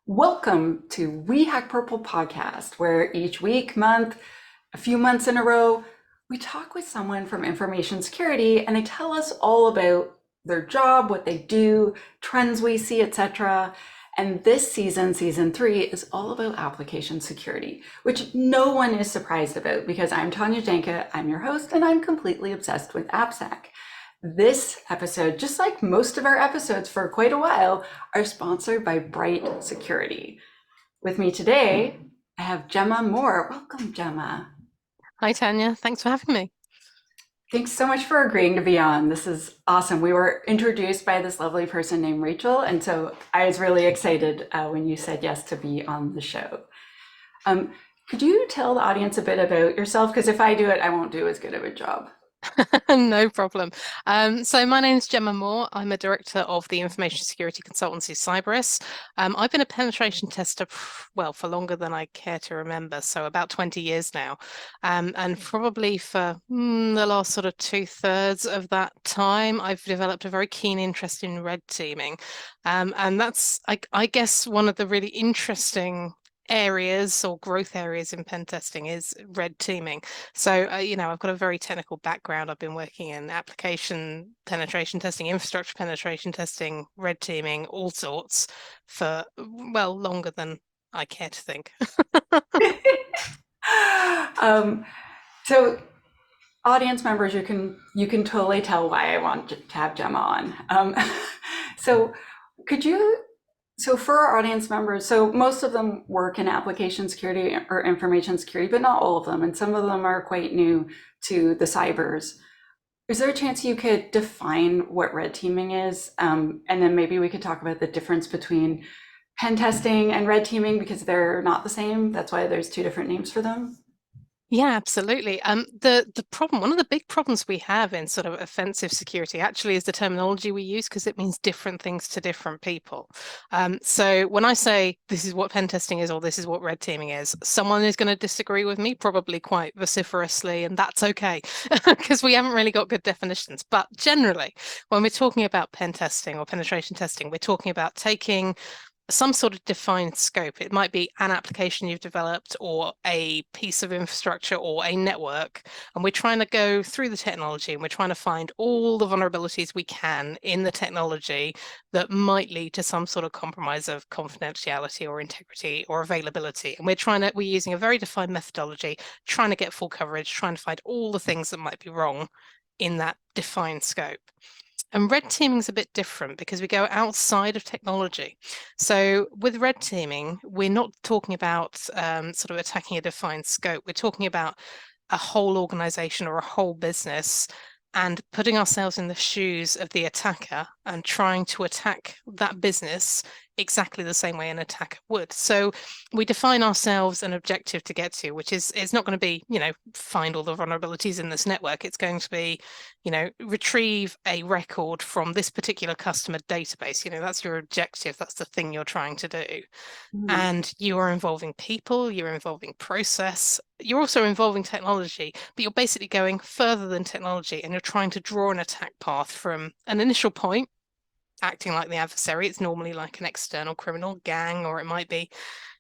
Welcome to We Hack Purple podcast, where each week, month, a few months in a row, we talk with someone from information security and they tell us all about their job, what they do, trends we see, etc. And this season, season 3, is all about application security, which no one is surprised about because I'm Tanya Janca, I'm your host, and I'm completely obsessed with AppSec. This episode, just like most of our episodes for quite a while, are sponsored by Bright Security. With me today, I have Gemma Moore. Welcome, Gemma. Hi, Tanya. Thanks for having me. Thanks so much for agreeing to be on. This is awesome. We were introduced by this lovely person named Rachel, and so I was really excited when you said yes to be on the show. Um, could you tell the audience a bit about yourself? Because if I do it, I won't do as good of a job. No problem. So my name is Gemma Moore. I'm a director of the information security consultancy Cybersecurity. I've been a penetration tester, well, for longer than I care to remember, so about 20 years now. And probably for the last sort of 2/3 of that time, I've developed a very keen interest in red teaming. And that's, I guess, one of the really interesting areas or growth areas in pen testing is red teaming. So, I've got a very technical background. I've been working in application penetration testing, infrastructure penetration testing, red teaming, all sorts for, well, longer than I care to think. um, so audience members, you can totally tell why I want to have Gemma on. So could you, so for our audience members, so most of them work in application security or information security, but not all of them, and some of them are quite new to the cybers. Is there a chance you could define what red teaming is? And then maybe we could talk about the difference between pen testing and red teaming because they're not the same. That's why there's two different names for them. Yeah, absolutely. The problem, one of the big problems we have in sort of offensive security actually is the terminology we use because it means different things to different people. So when I say this is what pen testing is or this is what red teaming is, someone is going to disagree with me, probably quite vociferously, and that's okay because we haven't really got good definitions. But generally, when we're talking about pen testing or penetration testing, we're talking about taking some sort of defined scope. It might be an application you've developed or a piece of infrastructure or a network. And we're trying to go through the technology and we're trying to find all the vulnerabilities we can in the technology that might lead to some sort of compromise of confidentiality or integrity or availability. And we're using a very defined methodology, trying to get full coverage, trying to find all the things that might be wrong in that defined scope. And red teaming is a bit different because we go outside of technology. So with red teaming, we're not talking about sort of attacking a defined scope. We're talking about a whole organization or a whole business and putting ourselves in the shoes of the attacker and trying to attack that business exactly the same way an attacker would. So we define ourselves an objective to get to, which is it's not going to be, find all the vulnerabilities in this network. It's going to be, retrieve a record from this particular customer database. That's your objective. That's the thing you're trying to do. Mhm. And you are involving people, you're involving process, you're also involving technology, but you're basically going further than technology and you're trying to draw an attack path from an initial point, acting like the adversary. It's normally like an external criminal gang, or it might be,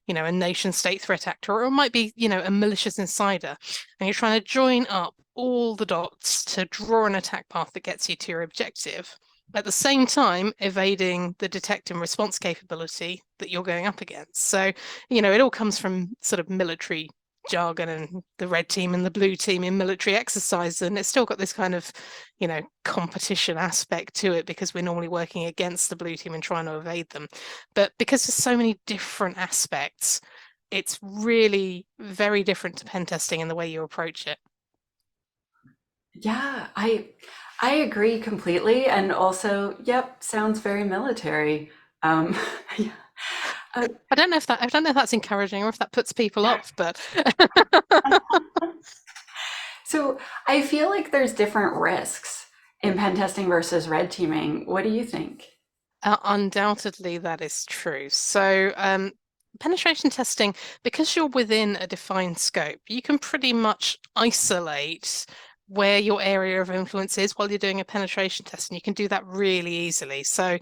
a nation state threat actor, or it might be, a malicious insider. And you're trying to join up all the dots to draw an attack path that gets you to your objective, at the same time evading the detect and response capability that you're going up against. So, it all comes from sort of military jargon and the red team and the blue team in military exercises, and it's still got this kind of, competition aspect to it because we're normally working against the blue team and trying to evade them. But because there's so many different aspects, it's really very different to pen testing in the way you approach it. Yeah, I agree completely. And also, yep, sounds very military. Yeah. Uh, I don't know if that's encouraging or if that puts people off, but so I feel like there's different risks in pen testing versus red teaming. What do you think? undoubtedly that is true. So penetration testing, because you're within a defined scope, you can pretty much isolate where your area of influence is while you're doing a penetration test, and you can do that really easily. So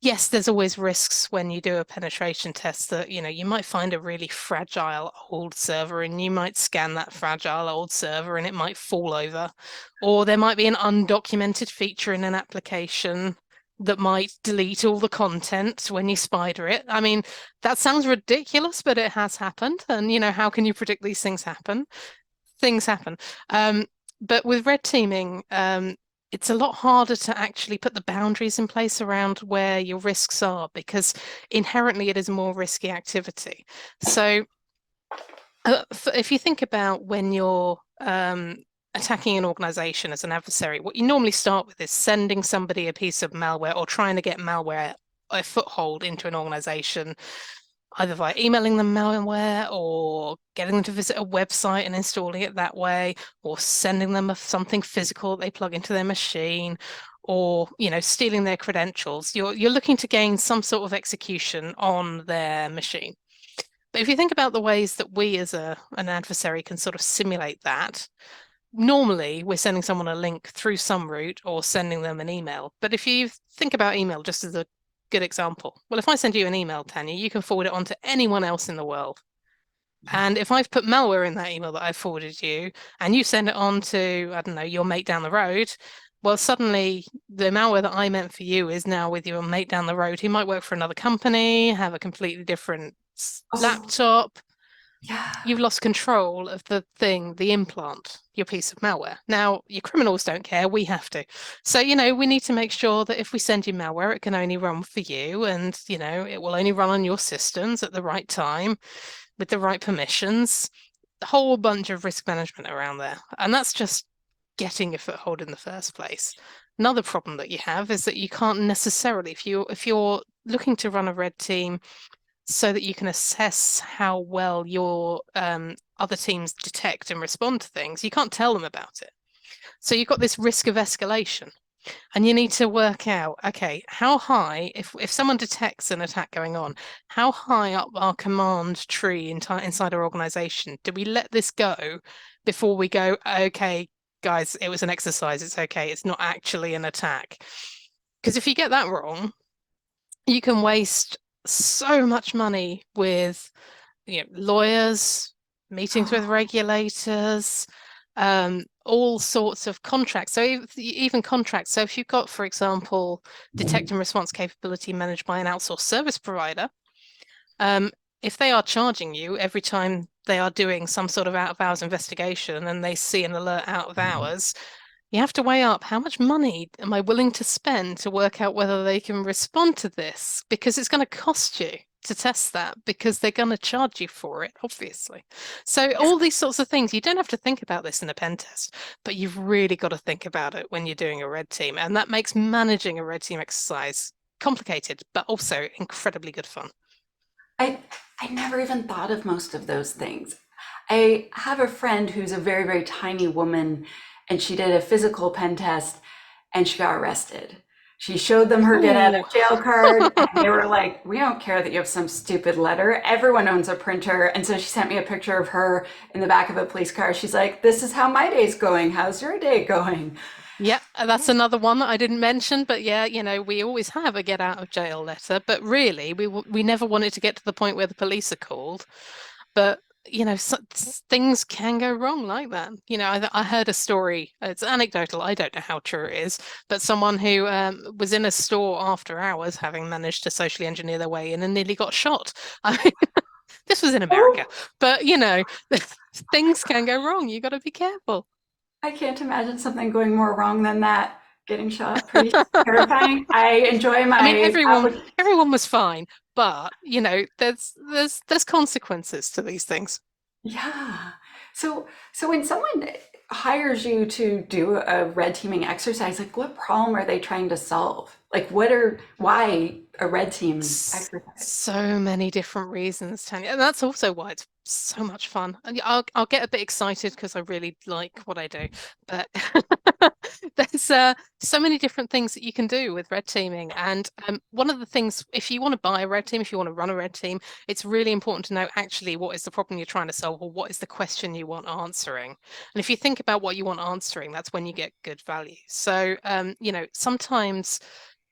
Yes, there's always risks when you do a penetration test that, you might find a really fragile old server and you might scan that fragile old server and it might fall over. Or there might be an undocumented feature in an application that might delete all the content when you spider it. I mean, that sounds ridiculous, but it has happened. And, how can you predict these things happen? Things happen. But with red teaming, it's a lot harder to actually put the boundaries in place around where your risks are because inherently it is a more risky activity. So if you think about when you're attacking an organization as an adversary, what you normally start with is sending somebody a piece of malware or trying to get malware a foothold into an organization, either by emailing them malware or getting them to visit a website and installing it that way, or sending them something physical that they plug into their machine, or stealing their credentials. You're looking to gain some sort of execution on their machine. But if you think about the ways that we as an adversary can sort of simulate that, normally we're sending someone a link through some route or sending them an email. But if you think about email just as a good example, well, if I send you an email, Tanya, you can forward it on to anyone else in the world. Yeah. And if I've put malware in that email that I forwarded you and you send it on to, I don't know, your mate down the road, well, suddenly the malware that I meant for you is now with your mate down the road. He might work for another company, have a completely different Oh, laptop. yeah. You've lost control of the thing, the implant, your piece of malware. Now, your criminals don't care, we have to. So, we need to make sure that if we send you malware, it can only run for you and, it will only run on your systems at the right time with the right permissions. A whole bunch of risk management around there. And that's just getting a foothold in the first place. Another problem that you have is that you can't necessarily, if you're looking to run a red team so that you can assess how well your other teams detect and respond to things, you can't tell them about it. So you've got this risk of escalation. And you need to work out, okay, how high, if someone detects an attack going on, how high up our command tree inside our organization do we let this go before we go, okay, guys, it was an exercise, it's okay, it's not actually an attack. Because if you get that wrong, you can waste so much money with lawyers, meetings with regulators, all sorts of contracts. So even contracts. So if you've got, for example, detect and response capability managed by an outsourced service provider, um, if they are charging you every time they are doing some sort of out of hours investigation and they see an alert out of hours, you have to weigh up how much money am I willing to spend to work out whether they can respond to this, because it's going to cost you to test that because they're going to charge you for it, obviously. So Yeah. all these sorts of things, you don't have to think about this in a pen test, but you've really got to think about it when you're doing a red team. And that makes managing a red team exercise complicated, but also incredibly good fun. I I never even thought of most of those things. I have a friend who's a very, very tiny woman, and she did a physical pen test and she got arrested. She showed them her get out Ooh. of jail card, and they were like, "We don't care that you have some stupid letter. Everyone owns a printer." And so she sent me a picture of her in the back of a police car. She's like, "This is how my day's going. How's your day going?" Yeah, that's another one that I didn't mention, but yeah, we always have a get out of jail letter, but really we never wanted to get to the point where the police are called. But things can go wrong like that. I heard a story. It's anecdotal. I don't know how true it is, but someone who was in a store after hours, having managed to socially engineer their way in, and nearly got shot. I mean, this was in America, Oh, but things can go wrong. You got to be careful. I can't imagine something going more wrong than that. Getting shot, pretty terrifying. I enjoy I mean, my application. everyone was fine, but there's consequences to these things. Yeah. So when someone hires you to do a red teaming exercise, like what problem are they trying to solve? Like why a red team exercise? So many different reasons, Tanya, and that's also why it's so much fun. And I'll get a bit excited because I really like what I do, but there's so many different things that you can do with red teaming. And one of the things, if you want to buy a red team, if you want to run a red team, it's really important to know actually what is the problem you're trying to solve, or what is the question you want answering. And if you think about what you want answering, that's when you get good value. So sometimes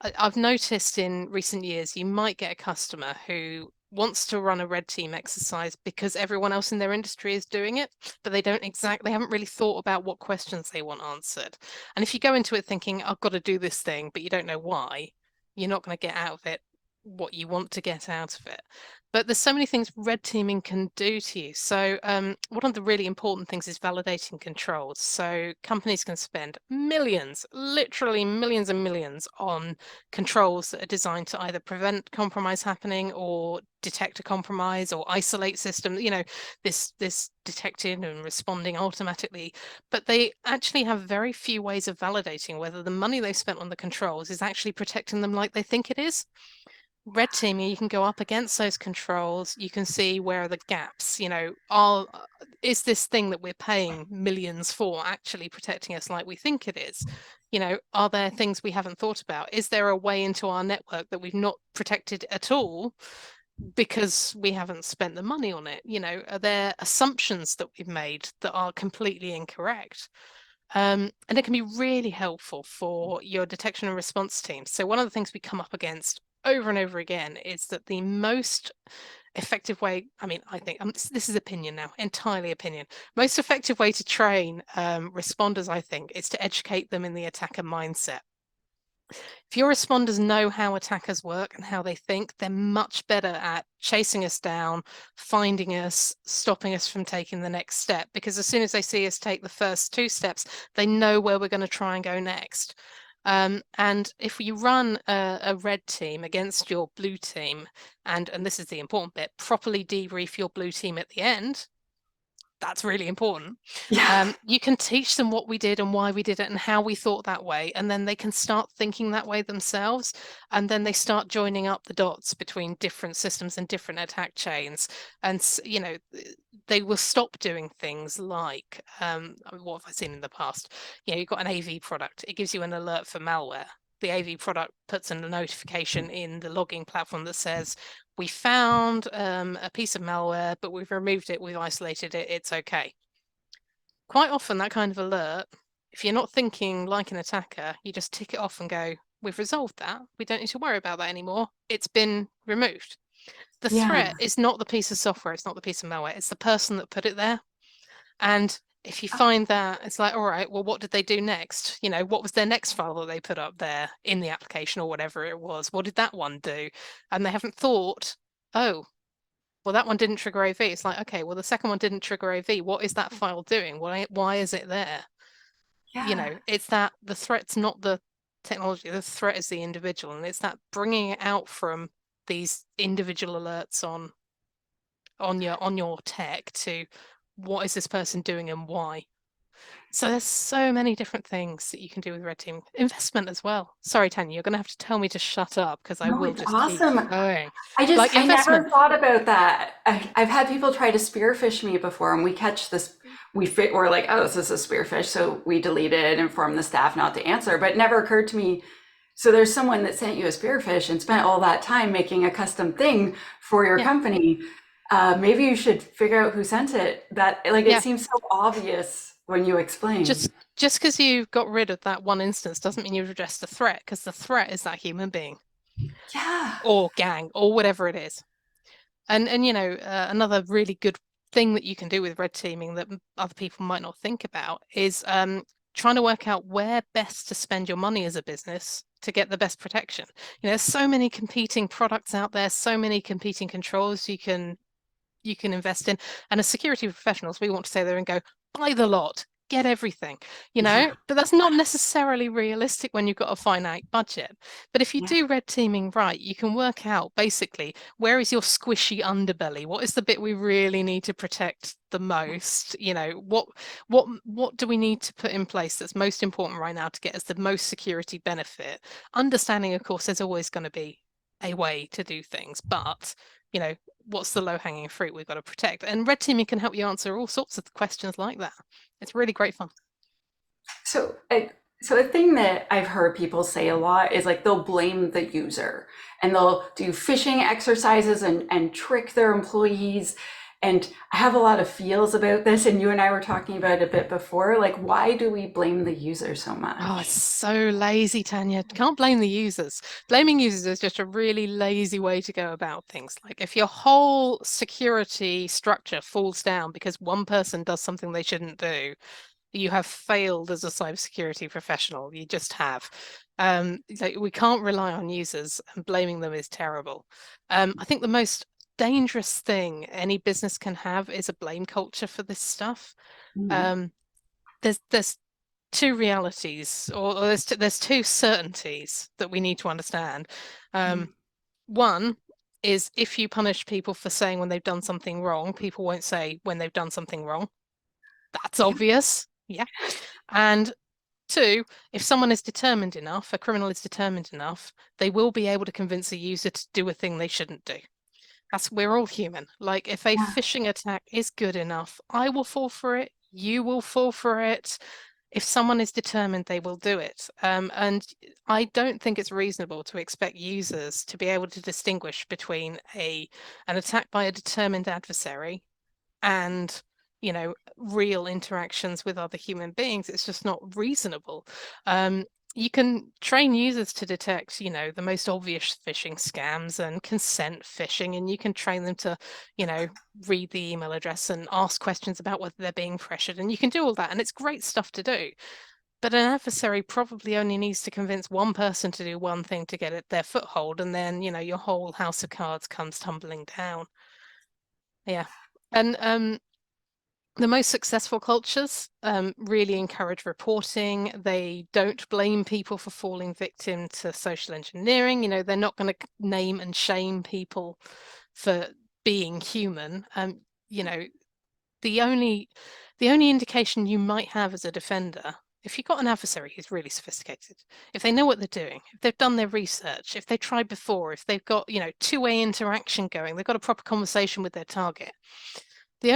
I've noticed in recent years, you might get a customer who wants to run a red team exercise because everyone else in their industry is doing it, but they haven't really thought about what questions they want answered. And if you go into it thinking, I've got to do this thing, but you don't know why, you're not going to get out of it what you want to get out of it. But there's so many things red teaming can do to you. So one of the really important things is validating controls. So companies can spend millions, literally millions and millions on controls that are designed to either prevent compromise happening or detect a compromise or isolate systems, this detecting and responding automatically. But they actually have very few ways of validating whether the money they spent on the controls is actually protecting them like they think it is. Red teaming, you can go up against those controls. You can see where are the gaps. Is this thing that we're paying millions for actually protecting us like we think it is? Are there things we haven't thought about? Is there a way into our network that we've not protected at all because we haven't spent the money on it? Are there assumptions that we've made that are completely incorrect? And it can be really helpful for your detection and response team. So one of the things we come up against over and over again is that the most effective way, I think this is opinion now, entirely opinion. Most effective way to train responders, I think, is to educate them in the attacker mindset. If your responders know how attackers work and how they think, they're much better at chasing us down, finding us, stopping us from taking the next step. Because as soon as they see us take the first two steps, they know where we're going to try and go next. And if you run a red team against your blue team, and this is the important bit, properly debrief your blue team at the end, that's really important. Yeah. You can teach them what we did and why we did it and how we thought that way, and then they can start thinking that way themselves, and then they start joining up the dots between different systems and different attack chains, and they will stop doing things like what have I seen in the past? You've got an AV product, it gives you an alert for malware. The AV product puts in a notification in the logging platform that says, we found a piece of malware, but we've removed it, we've isolated it, it's okay. Quite often that kind of alert, if you're not thinking like an attacker, you just tick it off and go, we've resolved that. We don't need to worry about that anymore. It's been removed. The Yeah. threat is not the piece of software, it's not the piece of malware, it's the person that put it there. And if you Oh, find that, it's like, all right, well, what did they do next? What was their next file that they put up there in the application or whatever it was? What did that one do? And they haven't thought, oh, well, that one didn't trigger AV. It's like, okay, well, the second one didn't trigger AV. What is that file doing? Why is it there? yeah. It's that the threat's not the technology, the threat is the individual. And it's that bringing it out from these individual alerts on your tech to what is this person doing and why. So there's so many different things that you can do with red team. Investment as well. Sorry, Tanya, you're going to have to tell me to shut up because I No, will it's just keep awesome. going. I never Investment. thought about that. I've had people try to spearfish me before, and we catch this. We're like, oh, this is a spearfish, so we delete it and inform the staff not to answer. But it never occurred to me. So there's someone that sent you a spearfish and spent all that time making a custom thing for your Yeah, company. Maybe you should figure out who sent it. That like it yeah. seems so obvious when you explain. Just because you got rid of that one instance doesn't mean you've addressed the threat, because the threat is that human being Yeah. or gang or whatever it is. And another really good thing that you can do with red teaming that other people might not think about is trying to work out where best to spend your money as a business to get the best protection. There's so many competing products out there, so many competing controls you can invest in. And as security professionals, we want to stay there and go, buy the lot, get everything, Yeah. but that's not necessarily realistic when you've got a finite budget. But if you Yeah. do red teaming right, you can work out basically where is your squishy underbelly? What is the bit we really need to protect the most? What do we need to put in place that's most important right now to get us the most security benefit? Understanding, of course, there's always going to be a way to do things, but what's the low-hanging fruit we've got to protect? And red teaming can help you answer all sorts of questions like that. It's really great fun. So, so a thing that I've heard people say a lot is like they'll blame the user and they'll do phishing exercises and trick their employees. And I have a lot of feels about this, and you and I were talking about it a bit before. Like, why do we blame the user so Oh, it's much? so lazy, Tanya. Can't blame the users. Blaming users is just a really lazy way to go about things. Like if your whole security structure falls down because one person does something they shouldn't do, you have failed as a cybersecurity professional. You just have. Like we can't rely on users, and blaming them is terrible. I think the most dangerous thing any business can have is a blame culture for this stuff. Mm, Um, there's two realities, or there's two certainties that we need to understand. mm, One is if you punish people for saying when they've done something wrong, people won't say when they've done something wrong. That's yeah. obvious. Yeah. And two, if someone is determined enough, a criminal is determined enough, they will be able to convince a user to do a thing they shouldn't do. We're all human. Like if a Yeah. phishing attack is good enough, I will fall for it, you will fall for it. If someone is determined, they will do it. And I don't think it's reasonable to expect users to be able to distinguish between an attack by a determined adversary and real interactions with other human beings. It's just not reasonable. You can train users to detect the most obvious phishing scams and consent phishing, and you can train them to read the email address and ask questions about whether they're being pressured, and you can do all that, and it's great stuff to do. But an adversary probably only needs to convince one person to do one thing to get their foothold, and then your whole house of cards comes tumbling down. Yeah. And the most successful cultures really encourage reporting. They don't blame people for falling victim to social engineering. They're not going to name and shame people for being human. You know, the only indication you might have as a defender, if you've got an adversary who's really sophisticated, if they know what they're doing, if they've done their research, if they've tried before, if they've got two-way interaction going, they've got a proper conversation with their target. The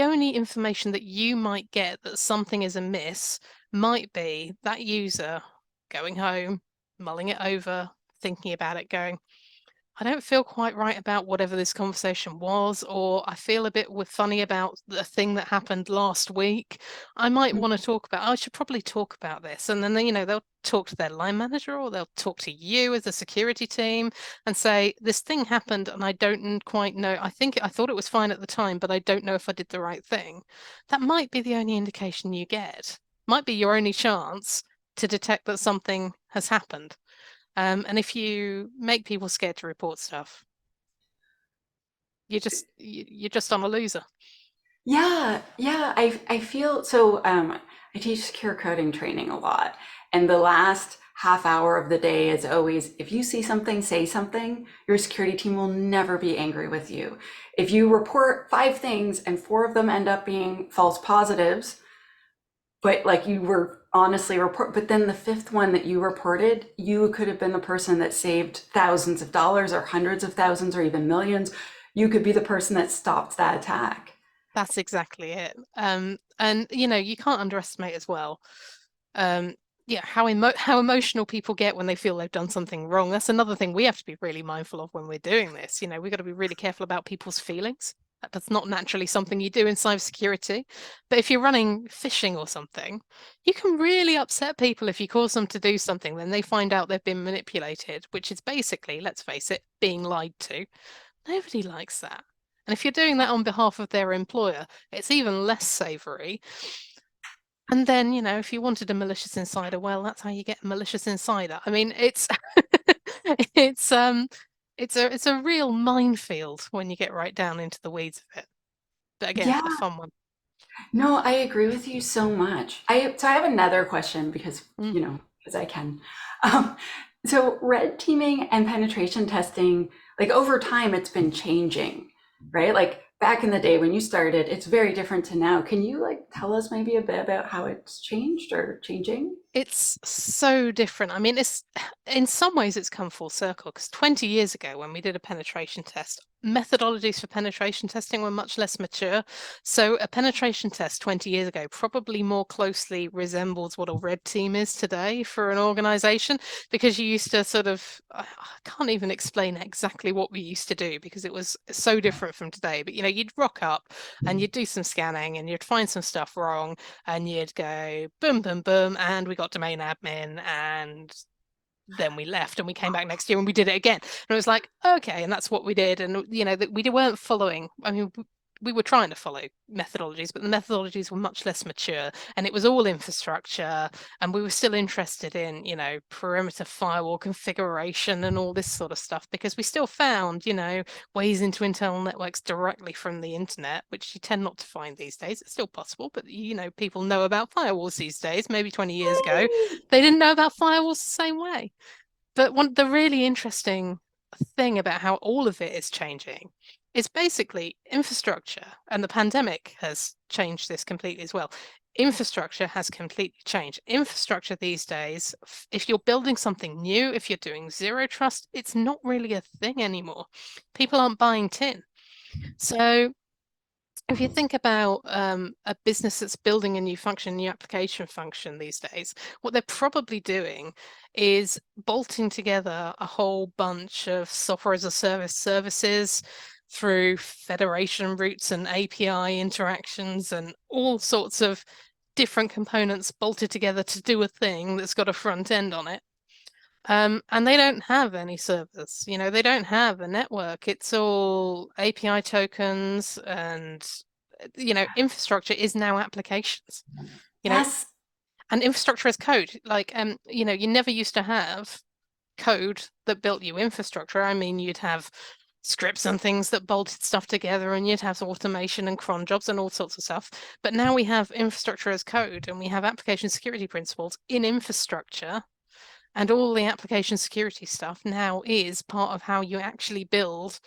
only information that you might get that something is amiss might be that user going home, mulling it over, thinking about it, going, I don't feel quite right about whatever this conversation was, or I feel a bit funny about the thing that happened last week. I might want to talk about, I should probably talk about this. And then, they'll talk to their line manager or they'll talk to you as a security team and say, this thing happened and I don't quite know. I thought it was fine at the time, but I don't know if I did the right thing. That might be the only indication you get, might be your only chance to detect that something has happened. And if you make people scared to report stuff, you're just on a loser. Yeah, yeah, I feel so. I teach secure coding training a lot, and the last half hour of the day is always if you see something, say something. Your security team will never be angry with you. If you report 5 things and 4 of them end up being false positives, but like you were honestly report, but then the fifth one that you reported, you could have been the person that saved thousands of dollars or hundreds of thousands or even millions. You could be the person that stopped that attack. That's exactly it. And you can't underestimate as well. Um, yeah, how emotional people get when they feel they've done something wrong. That's another thing we have to be really mindful of when we're doing this. We've got to be really careful about people's feelings. That's not naturally something you do in cybersecurity. But if you're running phishing or something, you can really upset people if you cause them to do something, then they find out they've been manipulated, which is basically, let's face it, being lied to. Nobody likes that. And if you're doing that on behalf of their employer, it's even less savory. And then, if you wanted a malicious insider, well, that's how you get a malicious insider. I mean, it's it's it's a real minefield when you get right down into the weeds of it. But again, Yeah, a fun one. no, I agree with you so much. I have another question because, Mm. because I can. Um, so red teaming and penetration testing, like over time, it's been changing, right? Like back in the day when you started, it's very different to now. Can you like tell us maybe a bit about how it's changed or changing? It's so different. I mean, it's in some ways it's come full circle because 20 years ago when we did a penetration test, methodologies for penetration testing were much less mature. So a penetration test 20 years ago probably more closely resembles what a red team is today for an organization, because you used to sort of, I can't even explain exactly what we used to do because it was so different from today. But you'd rock up and you'd do some scanning and you'd find some stuff wrong and you'd go boom, boom, boom, and we got domain admin, and then we left and we came back next year and we did it again. And it was like, okay, and that's what we did. And that we weren't following. I mean, we were trying to follow methodologies, but the methodologies were much less mature, and it was all infrastructure, and we were still interested in perimeter firewall configuration and all this sort of stuff, because we still found ways into internal networks directly from the internet, which you tend not to find these days. It's still possible, but people know about firewalls these days. Maybe 20 years ago they didn't know about firewalls the same way. But the really interesting thing about how all of it is changing is basically infrastructure, and the pandemic has changed this completely as well. Infrastructure has completely changed. Infrastructure these days, if you're building something new, if you're doing zero trust, it's not really a thing anymore. People aren't buying tin. So if you think about a business that's building a new function, new application function these days, what they're probably doing is bolting together a whole bunch of software as a service services through federation routes and API interactions and all sorts of different components bolted together to do a thing that's got a front end on it. And they don't have any servers, they don't have a network. It's all API tokens, and infrastructure is now applications, you know, Yes. and infrastructure as code. Like, you never used to have code that built you infrastructure. I mean, you'd have scripts and things that bolted stuff together, and you'd have automation and cron jobs and all sorts of stuff. But now we have infrastructure as code, and we have application security principles in infrastructure. And all the application security stuff now is part of how you actually build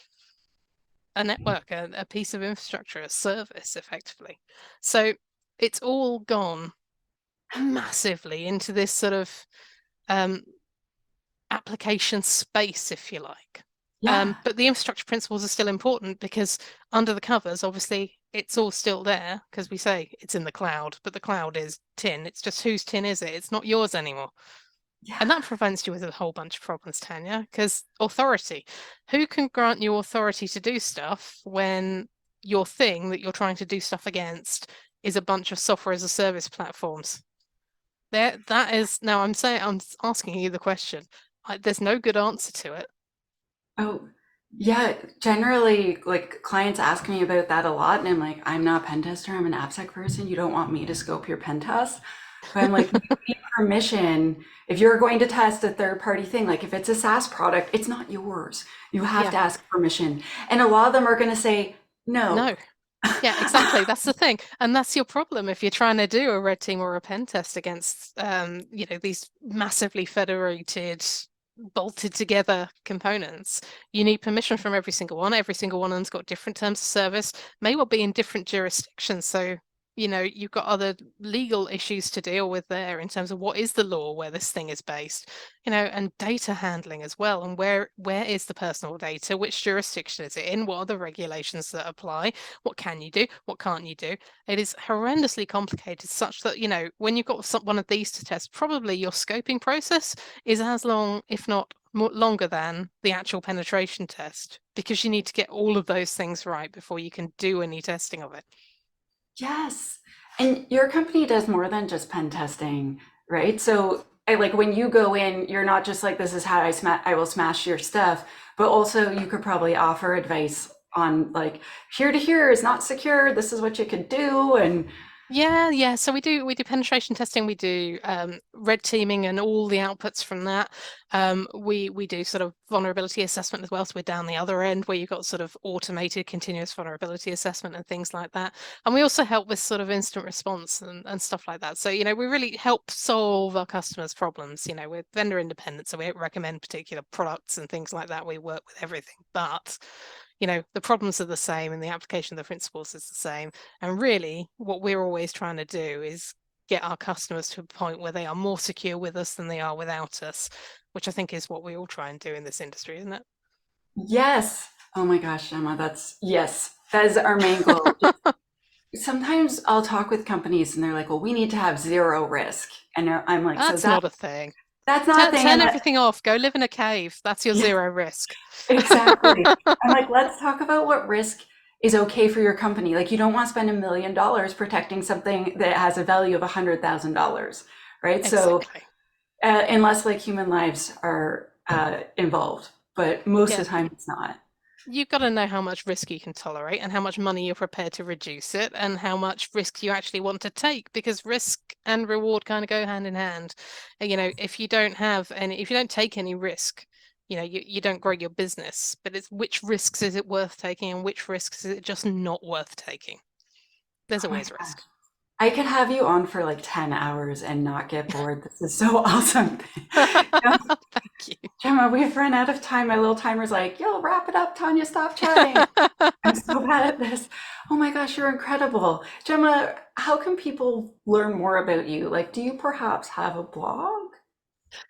a network, a piece of infrastructure, a service, effectively. So it's all gone massively into this sort of application space, if you like. Yeah. But the infrastructure principles are still important, because under the covers, obviously, it's all still there, because we say it's in the cloud, but the cloud is tin. It's just, whose tin is it? It's not yours anymore. And Yeah. that prevents you with a whole bunch of problems, Tanya, because authority. Who can grant you authority to do stuff when your thing that you're trying to do stuff against is a bunch of software as a service platforms? That is, now I'm asking you the question. There's no good answer to it. Oh, yeah. Generally, like clients ask me about that a lot, and I'm like, I'm not a pen tester. I'm an AppSec person. You don't want me to scope your pen test. But I'm like, you need permission. If you're going to test a third party thing, like if it's a SaaS product, it's not yours. You have Yeah, to ask permission. And a lot of them are going to say no. no. Yeah, exactly. That's the thing. And that's your problem if you're trying to do a red team or a pen test against these massively federated, bolted together components. You need permission from every single one. Every single one of them's got different terms of service, may well be in different jurisdictions. So, you've got other legal issues to deal with there in terms of what is the law where this thing is based, and data handling as well. And where is the personal data? Which jurisdiction is it in? What are the regulations that apply? What can you do? What can't you do? It is horrendously complicated, such that, when you've got one of these to test, probably your scoping process is as long, if not longer than the actual penetration test, because you need to get all of those things right before you can do any testing of it. Yes. And your company does more than just pen testing, right? So, like when you go in, you're not just like, this is how I will smash your stuff, but also you could probably offer advice on like here to here is not secure. This is what you could do. And Yeah. So we do penetration testing, we do red teaming and all the outputs from that. We do sort of vulnerability assessment as well. So we're down the other end where you've got sort of automated continuous vulnerability assessment and things like that. And we also help with sort of instant response and stuff like that. So, we really help solve our customers' problems. We're vendor independent, so we don't recommend particular products and things like that. We work with everything, but the problems are the same and the application of the principles is the same. And really, what we're always trying to do is get our customers to a point where they are more secure with us than they are without us, which I think is what we all try and do in this industry, isn't it? Yes. Oh my gosh, Gemma, yes, that is our main goal. Sometimes I'll talk with companies and they're like, well, we need to have zero risk. And I'm like, so That's not a thing. that's not a Turn, thing. And turn everything off. Go live in a cave. That's your yeah, zero risk. exactly. I'm like, let's talk about what risk is okay for your company. Like, you don't want to spend $1 million protecting something that has a value of $100,000, right? So, Exactly. unless like human lives are involved, but most Yeah. of the time it's not. You've got to know how much risk you can tolerate and how much money you're prepared to reduce it and how much risk you actually want to take, because risk and reward kind of go hand in hand. If you don't have any, if you don't take any risk, you don't grow your business, but it's which risks is it worth taking and which risks is it just not worth taking? There's Oh my always gosh. risk. I could have you on for like 10 hours and not get bored. This is so awesome. Thank you. Gemma, we've run out of time. My little timer's like, yo, wrap it up, Tanya, stop chatting. I'm so bad at this. Oh my gosh, you're incredible. Gemma, how can people learn more about you? Like, do you perhaps have a blog?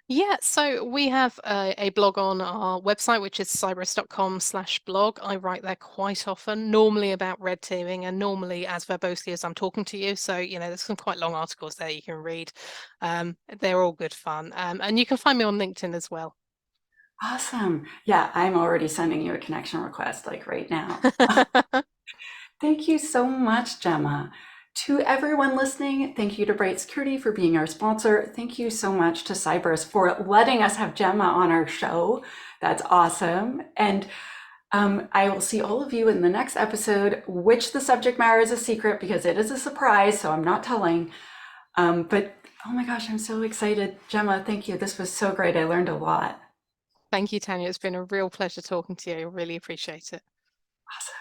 Yeah, so we have a blog on our website, which is cyberus.com/blog. I write there quite often, normally about red teaming and normally as verbosely as I'm talking to you. So, there's some quite long articles there you can read. They're all good fun. And you can find me on LinkedIn as well. Awesome. Yeah, I'm already sending you a connection request like right now. Thank you so much, Gemma. To everyone listening, thank you to Bright Security for being our sponsor. Thank you so much to Cyberus for letting us have Gemma on our show. That's awesome. And I will see all of you in the next episode, which the subject matter is a secret because it is a surprise, so I'm not telling. But oh my gosh, I'm so excited. Gemma, thank you. This was so great. I learned a lot. Thank you, Tanya. It's been a real pleasure talking to you. I really appreciate it. Awesome.